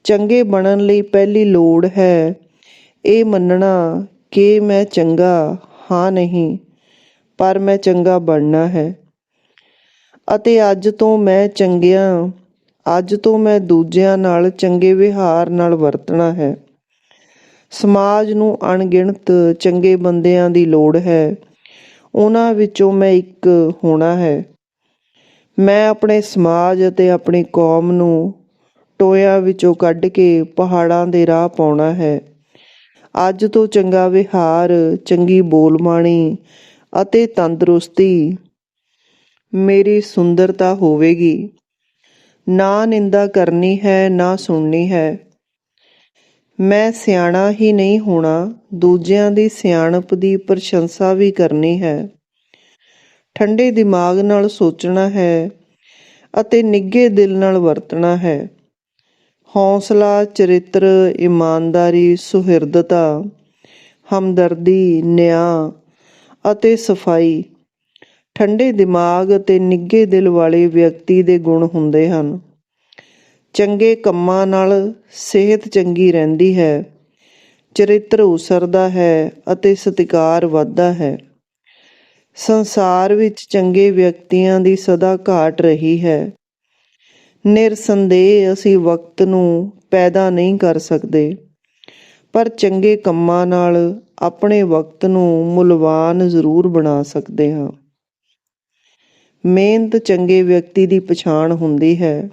ਚੰਗੇ ਬਣਨ ਲਈ ਪਹਿਲੀ ਲੋੜ ਹੈ ਇਹ ਮੰਨਣਾ ਕਿ ਮੈਂ ਚੰਗਾ ਹਾਂ ਨਹੀਂ, ਪਰ ਮੈਂ ਚੰਗਾ ਬਣਨਾ ਹੈ ਅਤੇ ਅੱਜ ਤੋਂ ਮੈਂ ਦੂਜਿਆਂ ਨਾਲ ਚੰਗੇ ਵਿਹਾਰ ਨਾਲ ਵਰਤਣਾ ਹੈ। ਸਮਾਜ ਨੂੰ ਅਣਗਿਣਤ ਚੰਗੇ ਬੰਦਿਆਂ ਦੀ ਲੋੜ ਹੈ, ਉਹਨਾਂ ਵਿੱਚੋਂ ਮੈਂ ਇੱਕ ਹੋਣਾ ਹੈ। ਮੈਂ ਆਪਣੇ ਸਮਾਜ ਅਤੇ ਆਪਣੀ ਕੌਮ ਨੂੰ ਟੋਇਆਂ ਵਿੱਚੋਂ ਕੱਢ ਕੇ ਪਹਾੜਾਂ ਦੇ ਰਾਹ ਪਾਉਣਾ ਹੈ। ਅੱਜ ਤੋਂ ਚੰਗਾ ਵਿਹਾਰ, ਚੰਗੀ ਬੋਲਬਾਣੀ ਅਤੇ ਤੰਦਰੁਸਤੀ ਮੇਰੀ ਸੁੰਦਰਤਾ ਹੋਵੇਗੀ। ਨਾ ਨਿੰਦਾ ਕਰਨੀ ਹੈ, ਨਾ ਸੁਣਨੀ ਹੈ। ਮੈਂ ਸਿਆਣਾ ਹੀ ਨਹੀਂ ਹੋਣਾ, ਦੂਜਿਆਂ ਦੀ ਸਿਆਣਪ ਦੀ ਪ੍ਰਸ਼ੰਸਾ ਵੀ ਕਰਨੀ ਹੈ। ਠੰਡੇ ਦਿਮਾਗ ਨਾਲ ਸੋਚਣਾ ਹੈ ਅਤੇ ਨਿੱਘੇ ਦਿਲ ਨਾਲ ਵਰਤਣਾ ਹੈ। ਹੌਸਲਾ, ਚਰਿੱਤਰ, ਇਮਾਨਦਾਰੀ, ਸੁਹਿਰਦਤਾ, ਹਮਦਰਦੀ, ਨਿਆਂ ਅਤੇ ਸਫਾਈ ਠੰਡੇ ਦਿਮਾਗ ਅਤੇ ਨਿੱਘੇ ਦਿਲ ਵਾਲੇ ਵਿਅਕਤੀ ਦੇ ਗੁਣ ਹੁੰਦੇ ਹਨ। ਚੰਗੇ ਕੰਮਾਂ ਨਾਲ ਸਿਹਤ ਚੰਗੀ ਰਹਿੰਦੀ ਹੈ, ਚਰਿੱਤਰ ਉਸਰਦਾ ਹੈ ਅਤੇ ਸਤਿਕਾਰ ਵੱਧਦਾ ਹੈ। ਸੰਸਾਰ ਵਿੱਚ ਚੰਗੇ ਵਿਅਕਤੀਆਂ ਦੀ ਸਦਾ ਘਾਟ ਰਹੀ ਹੈ। ਨਿਰਸੰਦੇਹ ਅਸੀਂ ਵਕਤ ਨੂੰ ਪੈਦਾ ਨਹੀਂ ਕਰ ਸਕਦੇ, ਪਰ ਚੰਗੇ ਕੰਮਾਂ ਨਾਲ ਆਪਣੇ ਵਕਤ ਨੂੰ ਮੁੱਲਵਾਨ ਜ਼ਰੂਰ ਬਣਾ ਸਕਦੇ ਹਾਂ। ਮਿਹਨਤ ਚੰਗੇ ਵਿਅਕਤੀ ਦੀ ਪਛਾਣ ਹੁੰਦੀ ਹੈ।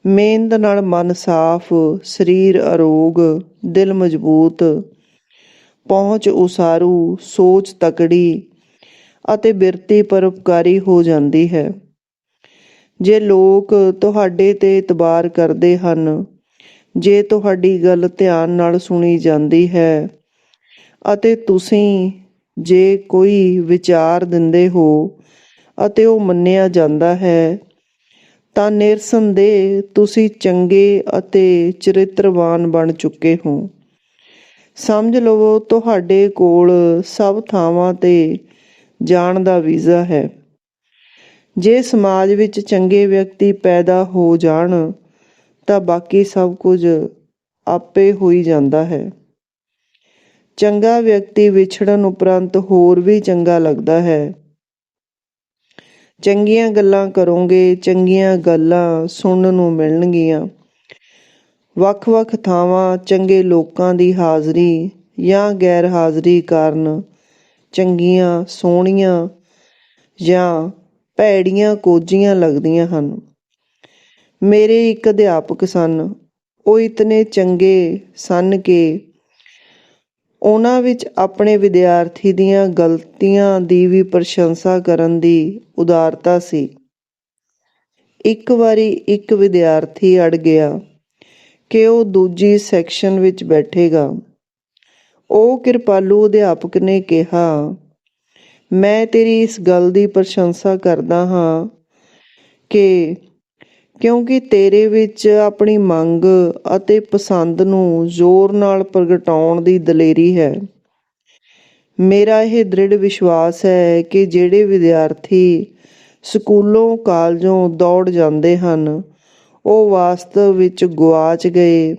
ਮਿਹਨਤ ਨਾਲ ਮਨ ਸਾਫ਼, ਸਰੀਰ ਅਰੋਗ, ਦਿਲ ਮਜ਼ਬੂਤ, ਪਹੁੰਚ ਉਸਾਰੂ, ਸੋਚ ਤਕੜੀ ਅਤੇ ਬਿਰਤੀ ਪਰਉਪਕਾਰੀ ਹੋ ਜਾਂਦੀ ਹੈ। ਜੇ ਲੋਕ ਤੁਹਾਡੇ 'ਤੇ ਇਤਬਾਰ ਕਰਦੇ ਹਨ, ਜੇ ਤੁਹਾਡੀ ਗੱਲ ਧਿਆਨ ਨਾਲ ਸੁਣੀ ਜਾਂਦੀ ਹੈ ਅਤੇ ਤੁਸੀਂ ਜੇ ਕੋਈ ਵਿਚਾਰ ਦਿੰਦੇ ਹੋ ਅਤੇ ਉਹ ਮੰਨਿਆ ਜਾਂਦਾ ਹੈ, ਤਾਂ ਨਿਰਸੰਦੇਹ ਤੁਸੀਂ ਚੰਗੇ ਅਤੇ ਚਰਿੱਤਰਵਾਨ ਬਣ ਚੁੱਕੇ ਹੋ। ਸਮਝ ਲਵੋ ਤੁਹਾਡੇ ਕੋਲ ਸਭ ਥਾਵਾਂ 'ਤੇ ਜਾਣ ਦਾ ਵੀਜ਼ਾ ਹੈ। ਜੇ ਸਮਾਜ ਵਿੱਚ ਚੰਗੇ ਵਿਅਕਤੀ ਪੈਦਾ ਹੋ ਜਾਣ ਤਾਂ ਬਾਕੀ ਸਭ ਕੁਝ ਆਪੇ ਹੋਈ ਜਾਂਦਾ ਹੈ। ਚੰਗਾ ਵਿਅਕਤੀ ਵਿਛੜਨ ਉਪਰੰਤ ਹੋਰ ਵੀ ਚੰਗਾ ਲੱਗਦਾ ਹੈ। ਚੰਗੀਆਂ ਗੱਲਾਂ ਕਰੋਗੇ, ਚੰਗੀਆਂ ਗੱਲਾਂ ਸੁਣਨ ਨੂੰ ਮਿਲਣਗੀਆਂ। ਵੱਖ-ਵੱਖ ਥਾਵਾਂ ਚੰਗੇ ਲੋਕਾਂ ਦੀ ਹਾਜ਼ਰੀ ਜਾਂ ਗੈਰ ਹਾਜ਼ਰੀ ਕਾਰਨ ਚੰਗੀਆਂ, ਸੋਹਣੀਆਂ ਜਾਂ ਭੈੜੀਆਂ ਕੋਝੀਆਂ ਲੱਗਦੀਆਂ ਹਨ। ਮੇਰੇ ਇੱਕ ਅਧਿਆਪਕ ਸਨ। ਉਹ ਇਤਨੇ ਚੰਗੇ ਸਨ ਕਿ ਉਹਨਾਂ ਵਿੱਚ ਆਪਣੇ ਵਿਦਿਆਰਥੀ ਦੀਆਂ ਗਲਤੀਆਂ ਦੀ ਵੀ ਪ੍ਰਸ਼ੰਸਾ ਕਰਨ ਦੀ ਉਦਾਰਤਾ ਸੀ। ਇੱਕ ਵਾਰੀ ਇੱਕ ਵਿਦਿਆਰਥੀ ਅੜ ਗਿਆ ਕਿ ਉਹ ਦੂਜੀ ਸੈਕਸ਼ਨ ਵਿੱਚ ਬੈਠੇਗਾ। ਉਹ ਕਿਰਪਾਲੂ ਅਧਿਆਪਕ ਨੇ ਕਿਹਾ, ਮੈਂ ਤੇਰੀ ਇਸ ਗੱਲ ਦੀ ਪ੍ਰਸ਼ੰਸਾ ਕਰਦਾ ਹਾਂ ਕਿ ਕਿਉਂਕਿ ਤੇਰੇ ਵਿੱਚ ਆਪਣੀ ਮੰਗ ਅਤੇ ਪਸੰਦ ਨੂੰ ਜ਼ੋਰ ਨਾਲ ਪ੍ਰਗਟਾਉਣ ਦੀ ਦਲੇਰੀ ਹੈ। ਮੇਰਾ ਇਹ ਦ੍ਰਿੜ ਵਿਸ਼ਵਾਸ ਹੈ ਕਿ ਜਿਹੜੇ ਵਿਦਿਆਰਥੀ ਸਕੂਲੋਂ ਕਾਲਜੋਂ ਦੌੜ ਜਾਂਦੇ ਹਨ ਉਹ ਵਾਸਤਵ ਵਿੱਚ ਗੁਆਚ ਗਏ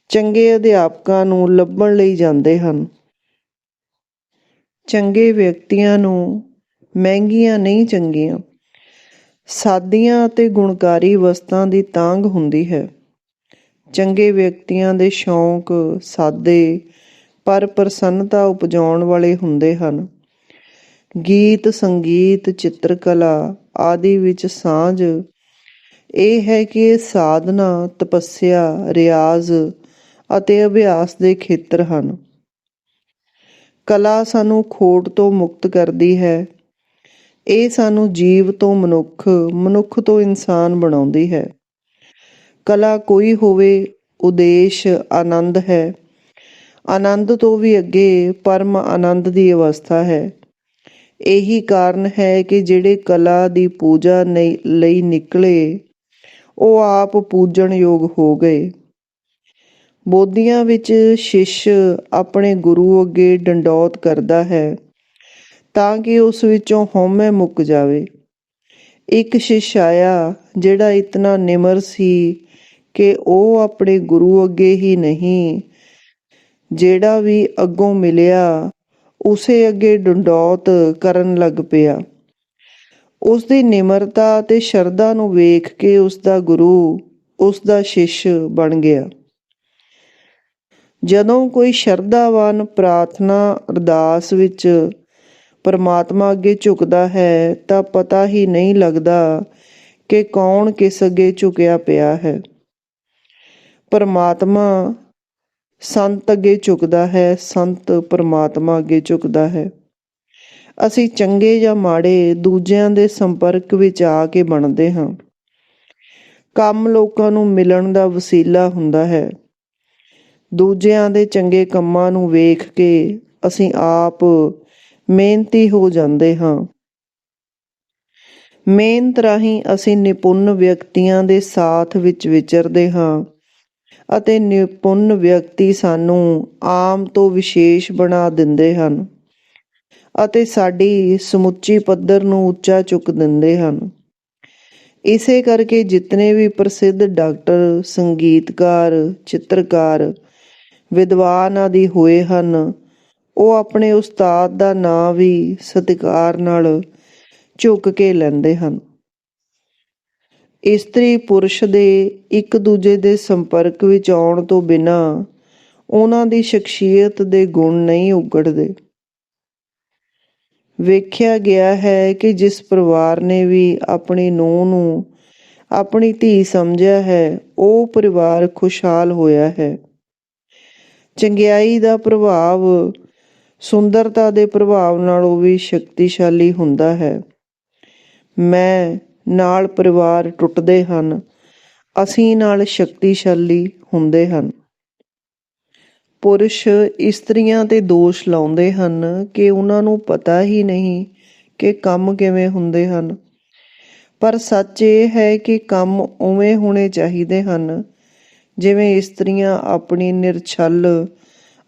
ਚੰਗੇ ਅਧਿਆਪਕਾਂ ਨੂੰ ਲੱਭਣ ਲਈ ਜਾਂਦੇ ਹਨ। ਚੰਗੇ ਵਿਅਕਤੀਆਂ ਨੂੰ ਮਹਿੰਗੀਆਂ ਨਹੀਂ ਚੰਗੀਆਂ ਸਾਦੀਆਂ ਅਤੇ ਗੁਣਕਾਰੀ ਵਸਤਾਂ ਦੀ ਤਾਂਘ ਹੁੰਦੀ ਹੈ। ਚੰਗੇ ਵਿਅਕਤੀਆਂ ਦੇ ਸ਼ੌਂਕ ਸਾਦੇ ਪਰ ਪ੍ਰਸੰਨਤਾ ਉਪਜਾਉਣ ਵਾਲੇ ਹੁੰਦੇ ਹਨ। ਗੀਤ ਸੰਗੀਤ ਚਿੱਤਰਕਲਾ ਆਦਿ ਵਿੱਚ ਸਾਂਝ ਇਹ ਹੈ ਕਿ ਇਹ ਸਾਧਨਾ ਤਪੱਸਿਆ ਰਿਆਜ਼ ਅਤੇ ਅਭਿਆਸ ਦੇ ਖੇਤਰ ਹਨ। ਕਲਾ ਸਾਨੂੰ ਖੋਟ ਤੋਂ ਮੁਕਤ ਕਰਦੀ ਹੈ। ਇਹ ਸਾਨੂੰ ਜੀਵ ਤੋਂ ਮਨੁੱਖ ਮਨੁੱਖ ਤੋਂ ਇਨਸਾਨ ਬਣਾਉਂਦੀ ਹੈ। ਕਲਾ ਕੋਈ ਹੋਵੇ ਉਦੇਸ਼ ਆਨੰਦ ਹੈ। ਆਨੰਦ ਤੋਂ ਵੀ ਅੱਗੇ ਪਰਮ ਆਨੰਦ ਦੀ ਅਵਸਥਾ ਹੈ। ਇਹੀ ਕਾਰਨ ਹੈ ਕਿ ਜਿਹੜੇ ਕਲਾ ਦੀ ਪੂਜਾ ਲਈ ਨਿਕਲੇ ਉਹ ਆਪ ਪੂਜਣਯੋਗ ਹੋ ਗਏ। ਬੋਧੀਆਂ ਵਿੱਚ ਸ਼ਿਸ਼ ਆਪਣੇ ਗੁਰੂ ਅੱਗੇ ਡੰਡੌਤ ਕਰਦਾ ਹੈ ਤਾਂ ਕਿ ਉਸ ਵਿੱਚੋਂ ਹਉਮੈ ਮੁੱਕ ਜਾਵੇ। ਇੱਕ ਸ਼ਿਸ਼ ਆਇਆ ਜਿਹੜਾ ਇਤਨਾ ਨਿਮਰ ਸੀ ਕਿ ਉਹ ਆਪਣੇ ਗੁਰੂ ਅੱਗੇ ਹੀ ਨਹੀਂ ਜਿਹੜਾ ਵੀ ਅੱਗੋਂ ਮਿਲਿਆ ਉਸੇ ਅੱਗੇ ਡੰਡੌਤ ਕਰਨ ਲੱਗ ਪਿਆ। ਉਸ ਦੀ ਨਿਮਰਤਾ ਅਤੇ ਸ਼ਰਧਾ ਨੂੰ ਵੇਖ ਕੇ ਉਸ ਦਾ ਗੁਰੂ ਉਸ ਦਾ ਸ਼ਿਸ਼ ਬਣ ਗਿਆ। ਜਦੋਂ ਕੋਈ ਸ਼ਰਧਾਵਾਨ ਪ੍ਰਾਰਥਨਾ ਅਰਦਾਸ ਵਿੱਚ ਪਰਮਾਤਮਾ ਅੱਗੇ ਝੁਕਦਾ ਹੈ ਤਾਂ ਪਤਾ ਹੀ ਨਹੀਂ ਲੱਗਦਾ ਕਿ ਕੌਣ ਕਿਸ ਅੱਗੇ ਝੁਕਿਆ ਪਿਆ ਹੈ। ਪਰਮਾਤਮਾ ਸੰਤ ਅੱਗੇ ਝੁਕਦਾ ਹੈ, ਸੰਤ ਪਰਮਾਤਮਾ ਅੱਗੇ ਝੁਕਦਾ ਹੈ। ਅਸੀਂ ਚੰਗੇ ਜਾਂ ਮਾੜੇ ਦੂਜਿਆਂ ਦੇ ਸੰਪਰਕ ਵਿੱਚ ਆ ਕੇ ਬਣਦੇ ਹਾਂ। ਕੰਮ ਲੋਕਾਂ ਨੂੰ ਮਿਲਣ ਦਾ ਵਸੀਲਾ ਹੁੰਦਾ ਹੈ। ਦੂਜਿਆਂ ਦੇ ਚੰਗੇ ਕੰਮਾਂ ਨੂੰ ਵੇਖ ਕੇ ਅਸੀਂ ਆਪ ਮਿਹਨਤੀ ਹੋ ਜਾਂਦੇ ਹਾਂ। ਮਿਹਨਤ ਰਾਹੀਂ ਅਸੀਂ ਨਿਪੁੰਨ ਵਿਅਕਤੀਆਂ ਦੇ ਸਾਥ ਵਿੱਚ ਵਿਚਰਦੇ ਹਾਂ ਅਤੇ ਨਿਪੁੰਨ ਵਿਅਕਤੀ ਸਾਨੂੰ ਆਮ ਤੋਂ ਵਿਸ਼ੇਸ਼ ਬਣਾ ਦਿੰਦੇ ਹਨ ਅਤੇ ਸਾਡੀ ਸਮੁੱਚੀ ਪੱਧਰ ਨੂੰ ਉੱਚਾ ਚੁੱਕ ਦਿੰਦੇ ਹਨ। ਇਸੇ ਕਰਕੇ ਜਿਤਨੇ ਵੀ ਪ੍ਰਸਿੱਧ ਡਾਕਟਰ ਸੰਗੀਤਕਾਰ ਚਿੱਤਰਕਾਰ ਵਿਦਵਾਨ ਆਦਿ ਹੋਏ ਹਨ ਉਹ ਆਪਣੇ ਉਸਤਾਦ ਦਾ ਨਾਂ ਵੀ ਸਤਿਕਾਰ ਨਾਲ ਝੁੱਕ ਕੇ ਲੈਂਦੇ ਹਨ। ਇਸਤਰੀ ਪੁਰਸ਼ ਦੇ ਇੱਕ ਦੂਜੇ ਦੇ ਸੰਪਰਕ ਵਿੱਚ ਆਉਣ ਤੋਂ ਬਿਨਾਂ ਉਹਨਾਂ ਦੀ ਸ਼ਖਸੀਅਤ ਦੇ ਗੁਣ ਨਹੀਂ ਉਘੜਦੇ। ਵੇਖਿਆ ਗਿਆ ਹੈ ਕਿ ਜਿਸ ਪਰਿਵਾਰ ਨੇ ਵੀ ਆਪਣੀ ਨੂੰਹ ਨੂੰ ਆਪਣੀ ਧੀ ਸਮਝਿਆ ਹੈ ਉਹ ਪਰਿਵਾਰ ਖੁਸ਼ਹਾਲ ਹੋਇਆ ਹੈ। ਚੰਗਿਆਈ ਦਾ ਪ੍ਰਭਾਵ ਸੁੰਦਰਤਾ ਦੇ ਪ੍ਰਭਾਵ ਨਾਲੋਂ ਵੀ ਸ਼ਕਤੀਸ਼ਾਲੀ ਹੁੰਦਾ ਹੈ। ਮੈਂ ਨਾਲ ਪਰਿਵਾਰ ਟੁੱਟਦੇ ਹਨ, ਅਸੀਂ ਨਾਲ ਸ਼ਕਤੀਸ਼ਾਲੀ ਹੁੰਦੇ ਹਨ। ਪੁਰਸ਼ ਇਸਤਰੀਆਂ 'ਤੇ ਦੋਸ਼ ਲਾਉਂਦੇ ਹਨ ਕਿ ਉਹਨਾਂ ਨੂੰ ਪਤਾ ਹੀ ਨਹੀਂ ਕਿ ਕੰਮ ਕਿਵੇਂ ਹੁੰਦੇ ਹਨ, ਪਰ ਸੱਚ ਇਹ ਹੈ ਕਿ ਕੰਮ ਉਵੇਂ ਹੋਣੇ ਚਾਹੀਦੇ ਹਨ ਜਿਵੇਂ ਇਸਤਰੀਆਂ ਆਪਣੀ ਨਿਰਛਲ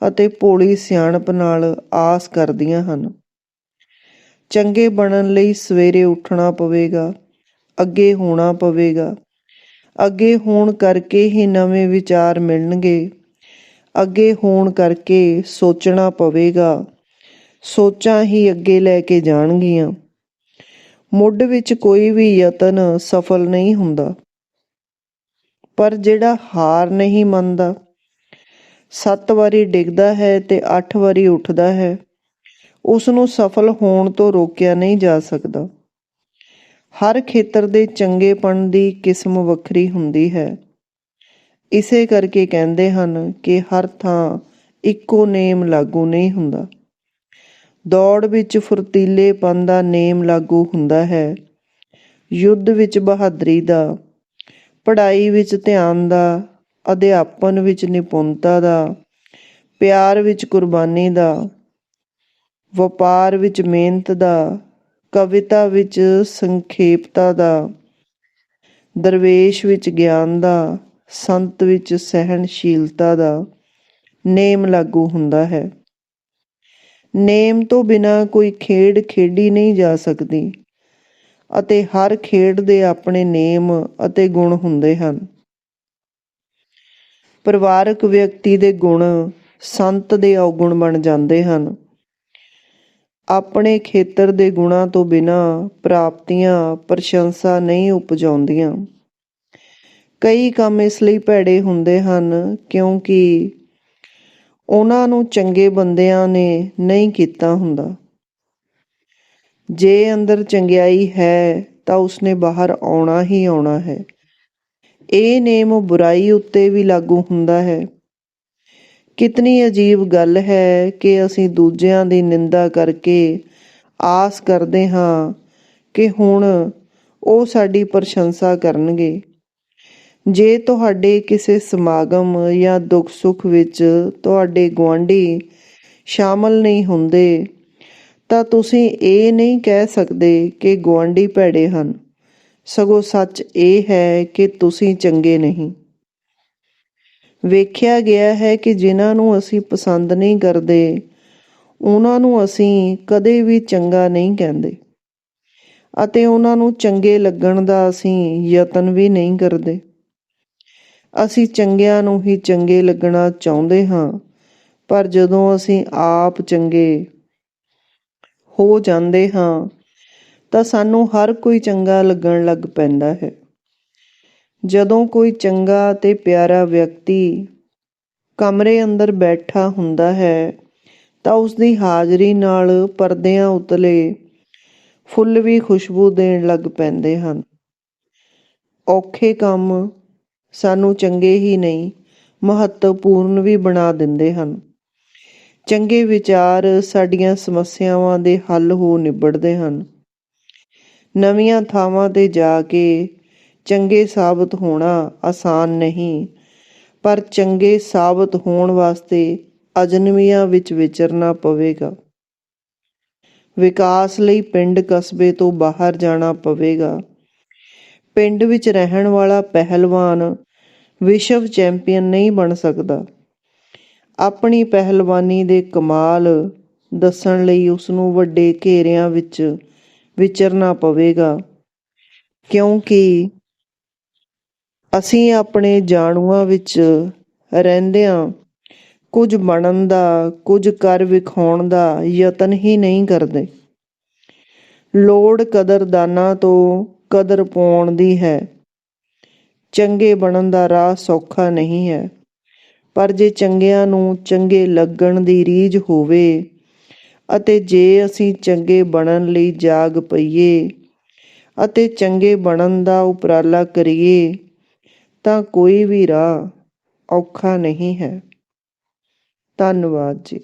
ਅਤੇ ਭੋਲੀ ਸਿਆਣਪ ਨਾਲ ਆਸ ਕਰਦੀਆਂ ਹਨ। ਚੰਗੇ ਬਣਨ ਲਈ ਸਵੇਰੇ ਉੱਠਣਾ ਪਵੇਗਾ, ਅੱਗੇ ਹੋਣਾ ਪਵੇਗਾ। ਅੱਗੇ ਹੋਣ ਕਰਕੇ ਹੀ ਨਵੇਂ ਵਿਚਾਰ ਮਿਲਣਗੇ। ਅੱਗੇ ਹੋਣ ਕਰਕੇ ਸੋਚਣਾ ਪਵੇਗਾ। ਸੋਚਾਂ ਹੀ ਅੱਗੇ ਲੈ ਕੇ ਜਾਣਗੀਆਂ। ਮੁੱਢ ਵਿੱਚ ਕੋਈ ਵੀ ਯਤਨ ਸਫਲ ਨਹੀਂ ਹੁੰਦਾ, ਪਰ ਜਿਹੜਾ ਹਾਰ ਨਹੀਂ ਮੰਨਦਾ 7 ਵਾਰੀ ਡਿੱਗਦਾ ਹੈ ਤੇ 8 ਵਾਰੀ ਉੱਠਦਾ ਹੈ ਉਸ ਨੂੰ ਸਫਲ ਹੋਣ ਤੋਂ ਰੋਕਿਆ ਨਹੀਂ ਜਾ ਸਕਦਾ। ਹਰ ਖੇਤਰ ਦੇ ਚੰਗੇਪਣ ਦੀ ਕਿਸਮ ਵੱਖਰੀ ਹੁੰਦੀ ਹੈ। ਇਸੇ ਕਰਕੇ ਕਹਿੰਦੇ ਹਨ ਕਿ ਹਰ ਥਾਂ ਇੱਕੋ ਨੇਮ ਲਾਗੂ ਨਹੀਂ ਹੁੰਦਾ। ਦੌੜ ਵਿੱਚ ਫੁਰਤੀਲੇਪਨ ਦਾ ਨੇਮ ਲਾਗੂ ਹੁੰਦਾ ਹੈ, ਯੁੱਧ ਵਿੱਚ ਬਹਾਦਰੀ ਦਾ, ਪੜ੍ਹਾਈ ਵਿੱਚ ਧਿਆਨ ਦਾ, ਅਧਿਆਪਨ ਵਿੱਚ ਨਿਪੁੰਨਤਾ ਦਾ, ਪਿਆਰ ਵਿੱਚ ਕੁਰਬਾਨੀ ਦਾ, ਵਪਾਰ ਵਿੱਚ ਮਿਹਨਤ ਦਾ, ਕਵਿਤਾ ਵਿੱਚ ਸੰਖੇਪਤਾ ਦਾ, ਦਰਵੇਸ਼ ਵਿੱਚ ਗਿਆਨ ਦਾ, ਸੰਤ ਵਿੱਚ ਸਹਿਣਸ਼ੀਲਤਾ ਦਾ ਨੇਮ ਲਾਗੂ ਹੁੰਦਾ ਹੈ। ਨੇਮ ਤੋਂ ਬਿਨਾਂ ਕੋਈ ਖੇਡ ਖੇਡੀ ਨਹੀਂ ਜਾ ਸਕਦੀ ਅਤੇ ਹਰ ਖੇਡ ਦੇ ਆਪਣੇ ਨੇਮ ਅਤੇ ਗੁਣ ਹੁੰਦੇ ਹਨ। ਪਰਿਵਾਰਕ ਵਿਅਕਤੀ ਦੇ ਗੁਣ ਸੰਤ ਦੇ ਔਗੁਣ ਬਣ ਜਾਂਦੇ ਹਨ। ਆਪਣੇ ਖੇਤਰ ਦੇ ਗੁਣਾਂ ਤੋਂ ਬਿਨਾਂ ਪ੍ਰਾਪਤੀਆਂ ਪ੍ਰਸ਼ੰਸਾ ਨਹੀਂ ਉਪਜਾਉਂਦੀਆਂ। ਕਈ ਕੰਮ ਇਸ ਲਈ ਭੈੜੇ ਹੁੰਦੇ ਹਨ ਕਿਉਂਕਿ ਉਹਨਾਂ ਨੂੰ ਚੰਗੇ ਬੰਦਿਆਂ ਨੇ ਨਹੀਂ ਕੀਤਾ ਹੁੰਦਾ। ਜੇ ਅੰਦਰ ਚੰਗਿਆਈ ਹੈ ਤਾਂ ਉਸਨੇ ਬਾਹਰ ਆਉਣਾ ਹੀ ਆਉਣਾ ਹੈ। ਇਹ ਨੇਮ ਬੁਰਾਈ ਉੱਤੇ ਵੀ ਲਾਗੂ ਹੁੰਦਾ ਹੈ। ਕਿਤਨੀ ਅਜੀਬ ਗੱਲ ਹੈ ਕਿ ਅਸੀਂ ਦੂਜਿਆਂ ਦੀ ਨਿੰਦਾ ਕਰਕੇ ਆਸ ਕਰਦੇ ਹਾਂ ਕਿ ਹੁਣ ਉਹ ਸਾਡੀ ਪ੍ਰਸ਼ੰਸਾ ਕਰਨਗੇ। ਜੇ ਤੁਹਾਡੇ ਕਿਸੇ ਸਮਾਗਮ ਜਾਂ ਦੁੱਖ ਸੁੱਖ ਵਿੱਚ ਤੁਹਾਡੇ ਗੁਆਂਢੀ ਸ਼ਾਮਲ ਨਹੀਂ ਹੁੰਦੇ ਤਾਂ ਤੁਸੀਂ ਇਹ ਨਹੀਂ ਕਹਿ ਸਕਦੇ ਕਿ ਗੁਆਂਢੀ ਭੈੜੇ ਹਨ, ਸਗੋਂ ਸੱਚ ਇਹ ਹੈ ਕਿ ਤੁਸੀਂ ਚੰਗੇ ਨਹੀਂ। ਵੇਖਿਆ ਗਿਆ ਹੈ ਕਿ ਜਿਨ੍ਹਾਂ ਨੂੰ ਅਸੀਂ ਪਸੰਦ ਨਹੀਂ ਕਰਦੇ ਉਹਨਾਂ ਨੂੰ ਅਸੀਂ ਕਦੇ ਵੀ ਚੰਗਾ ਨਹੀਂ ਕਹਿੰਦੇ ਅਤੇ ਉਹਨਾਂ ਨੂੰ ਚੰਗੇ ਲੱਗਣ ਦਾ ਅਸੀਂ ਯਤਨ ਵੀ ਨਹੀਂ ਕਰਦੇ। ਅਸੀਂ ਚੰਗਿਆਂ ਨੂੰ ਹੀ ਚੰਗੇ ਲੱਗਣਾ ਚਾਹੁੰਦੇ ਹਾਂ, ਪਰ ਜਦੋਂ ਅਸੀਂ ਆਪ ਚੰਗੇ ਹੋ ਜਾਂਦੇ ਹਾਂ ਤਾਂ ਸਾਨੂੰ ਹਰ ਕੋਈ ਚੰਗਾ ਲੱਗਣ ਲੱਗ ਪੈਂਦਾ ਹੈ। ਜਦੋਂ ਕੋਈ ਚੰਗਾ ਅਤੇ ਪਿਆਰਾ ਵਿਅਕਤੀ ਕਮਰੇ ਅੰਦਰ ਬੈਠਾ ਹੁੰਦਾ ਹੈ ਤਾਂ ਉਸਦੀ ਹਾਜ਼ਰੀ ਨਾਲ ਪਰਦਿਆਂ ਉਤਲੇ ਫੁੱਲ ਵੀ ਖੁਸ਼ਬੂ ਦੇਣ ਲੱਗ ਪੈਂਦੇ ਹਨ। ਔਖੇ ਕੰਮ ਸਾਨੂੰ ਚੰਗੇ ਹੀ ਨਹੀਂ ਮਹੱਤਵਪੂਰਨ ਵੀ ਬਣਾ ਦਿੰਦੇ ਹਨ। ਚੰਗੇ ਵਿਚਾਰ ਸਾਡੀਆਂ ਸਮੱਸਿਆਵਾਂ ਦੇ ਹੱਲ ਹੋ ਨਿਬੜਦੇ ਹਨ। ਨਵੀਆਂ ਥਾਵਾਂ 'ਤੇ ਜਾ ਕੇ ਚੰਗੇ ਸਾਬਤ ਹੋਣਾ ਆਸਾਨ ਨਹੀਂ, ਪਰ ਚੰਗੇ ਸਾਬਤ ਹੋਣ ਵਾਸਤੇ ਅਜਨਬੀਆਂ ਵਿੱਚ ਵਿਚਰਨਾ ਪਵੇਗਾ। ਵਿਕਾਸ ਲਈ ਪਿੰਡ ਕਸਬੇ ਤੋਂ ਬਾਹਰ ਜਾਣਾ ਪਵੇਗਾ। ਪਿੰਡ ਵਿੱਚ ਰਹਿਣ ਵਾਲਾ ਪਹਿਲਵਾਨ ਵਿਸ਼ਵ ਚੈਂਪੀਅਨ ਨਹੀਂ ਬਣ ਸਕਦਾ। ਆਪਣੀ ਪਹਿਲਵਾਨੀ ਦੇ ਕਮਾਲ ਦੱਸਣ ਲਈ ਉਸਨੂੰ ਵੱਡੇ ਘੇਰਿਆਂ ਵਿੱਚ ਵਿਚਰਨਾ ਪਵੇਗਾ, ਕਿਉਂਕਿ ਅਸੀਂ ਆਪਣੇ ਜਾਣੂਆਂ ਵਿੱਚ ਰਹਿੰਦਿਆਂ ਕੁਝ ਬਣਨ ਦਾ, ਕੁਝ ਕਰ ਵਿਖਾਉਣ ਦਾ ਯਤਨ ਹੀ ਨਹੀਂ ਕਰਦੇ। ਲੋੜ ਕਦਰਦਾਨਾਂ ਤੋਂ ਕਦਰ ਪਾਉਣ ਦੀ ਹੈ। ਚੰਗੇ ਬਣਨ ਦਾ ਰਾਹ ਸੌਖਾ ਨਹੀਂ ਹੈ, ਪਰ ਜੇ ਚੰਗਿਆਂ ਨੂੰ ਚੰਗੇ ਲੱਗਣ ਦੀ ਰੀਝ ਹੋਵੇ ਅਤੇ ਜੇ ਅਸੀਂ ਚੰਗੇ ਬਣਨ ਲਈ ਜਾਗ ਪਈਏ ਅਤੇ ਚੰਗੇ ਬਣਨ ਦਾ ਉਪਰਾਲਾ ਕਰੀਏ ਤਾਂ ਕੋਈ ਵੀ ਰਾਹ ਔਖਾ ਨਹੀਂ ਹੈ। ਧੰਨਵਾਦ ਜੀ।